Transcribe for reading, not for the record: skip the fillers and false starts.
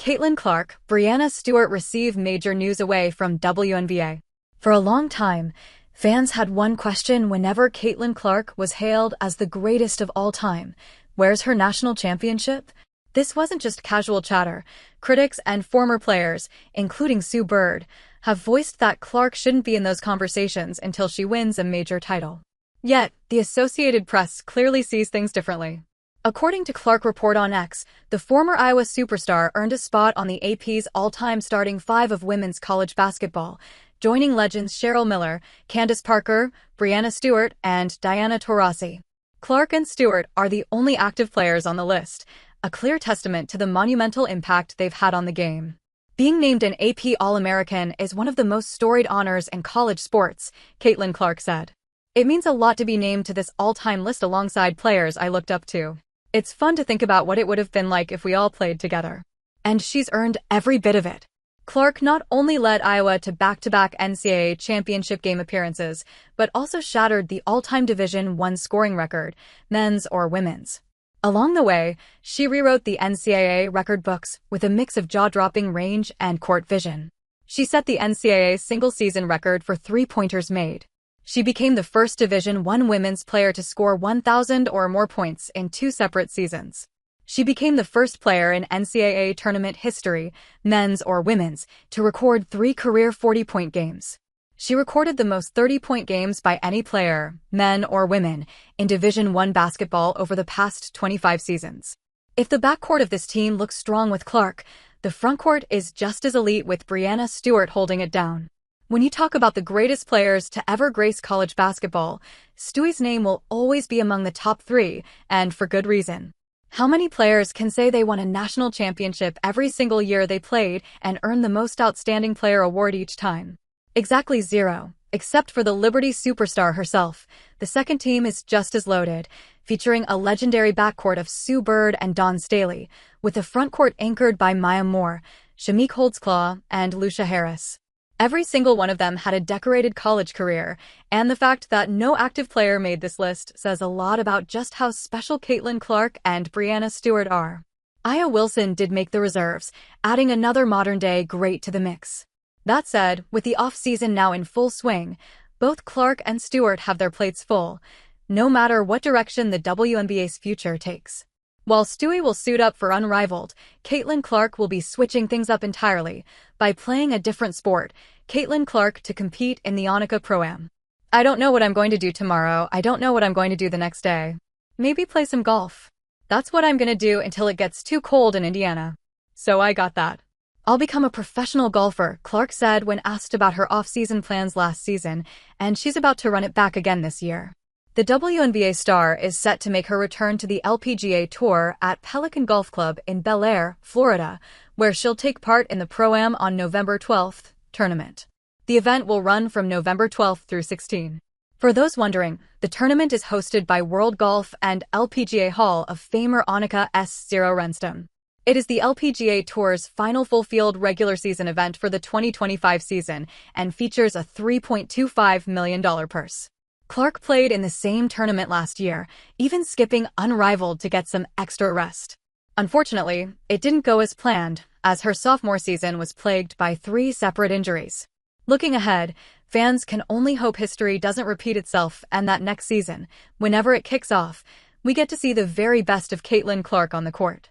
Caitlin Clark, Breanna Stewart receive major news away from WNBA. For a long time, fans had one question whenever Caitlin Clark was hailed as the greatest of all time. Where's her national championship? This wasn't just casual chatter. Critics and former players, including Sue Bird, have voiced that Clark shouldn't be in those conversations until she wins a major title. Yet, the Associated Press clearly sees things differently. According to Clark Report on X, the former Iowa superstar earned a spot on the AP's all-time starting five of women's college basketball, joining legends Cheryl Miller, Candace Parker, Breanna Stewart, and Diana Taurasi. Clark and Stewart are the only active players on the list, a clear testament to the monumental impact they've had on the game. Being named an AP All-American is one of the most storied honors in college sports, Caitlin Clark said. It means a lot to be named to this all-time list alongside players I looked up to. It's fun to think about what it would have been like if we all played together. And she's earned every bit of it. Clark not only led Iowa to back-to-back NCAA championship game appearances, but also shattered the all-time Division I scoring record, men's or women's. Along the way, she rewrote the NCAA record books with a mix of jaw-dropping range and court vision. She set the NCAA single-season record for three-pointers made. She became the first Division I women's player to score 1,000 or more points in two separate seasons. She became the first player in NCAA tournament history, men's or women's, to record 3 career 40-point games. She recorded the most 30-point games by any player, men or women, in Division I basketball over the past 25 seasons. If the backcourt of this team looks strong with Clark, the frontcourt is just as elite with Breanna Stewart holding it down. When you talk about the greatest players to ever grace college basketball, Stewie's name will always be among the top 3, and for good reason. How many players can say they won a national championship every single year they played and earned the Most Outstanding Player award each time? Exactly 0, except for the Liberty superstar herself. The second team is just as loaded, featuring a legendary backcourt of Sue Bird and Dawn Staley, with the frontcourt anchored by Maya Moore, Shamik Holdsclaw, and Lucia Harris. Every single one of them had a decorated college career, and the fact that no active player made this list says a lot about just how special Caitlin Clark and Breanna Stewart are. Aya Wilson did make the reserves, adding another modern-day great to the mix. That said, with the off-season now in full swing, both Clark and Stewart have their plates full, no matter what direction the WNBA's future takes. While Stewie will suit up for Unrivaled, Caitlin Clark will be switching things up entirely by playing a different sport, Caitlin Clark to compete in the Annika Pro-Am. I don't know what I'm going to do tomorrow. I don't know what I'm going to do the next day. Maybe play some golf. That's what I'm going to do until it gets too cold in Indiana. So I got that. I'll become a professional golfer, Clark said when asked about her off-season plans last season, and she's about to run it back again this year. The WNBA star is set to make her return to the LPGA Tour at Pelican Golf Club in Bel Air, Florida, where she'll take part in the Pro-Am on November 12th tournament. The event will run from November 12th through 16. For those wondering, the tournament is hosted by World Golf and LPGA Hall of Famer Annika Renstam. It is the LPGA Tour's final full-field regular season event for the 2025 season and features a $3.25 million purse. Clark played in the same tournament last year, even skipping Unrivaled to get some extra rest. Unfortunately, it didn't go as planned, as her sophomore season was plagued by 3 separate injuries. Looking ahead, fans can only hope history doesn't repeat itself and that next season, whenever it kicks off, we get to see the very best of Caitlin Clark on the court.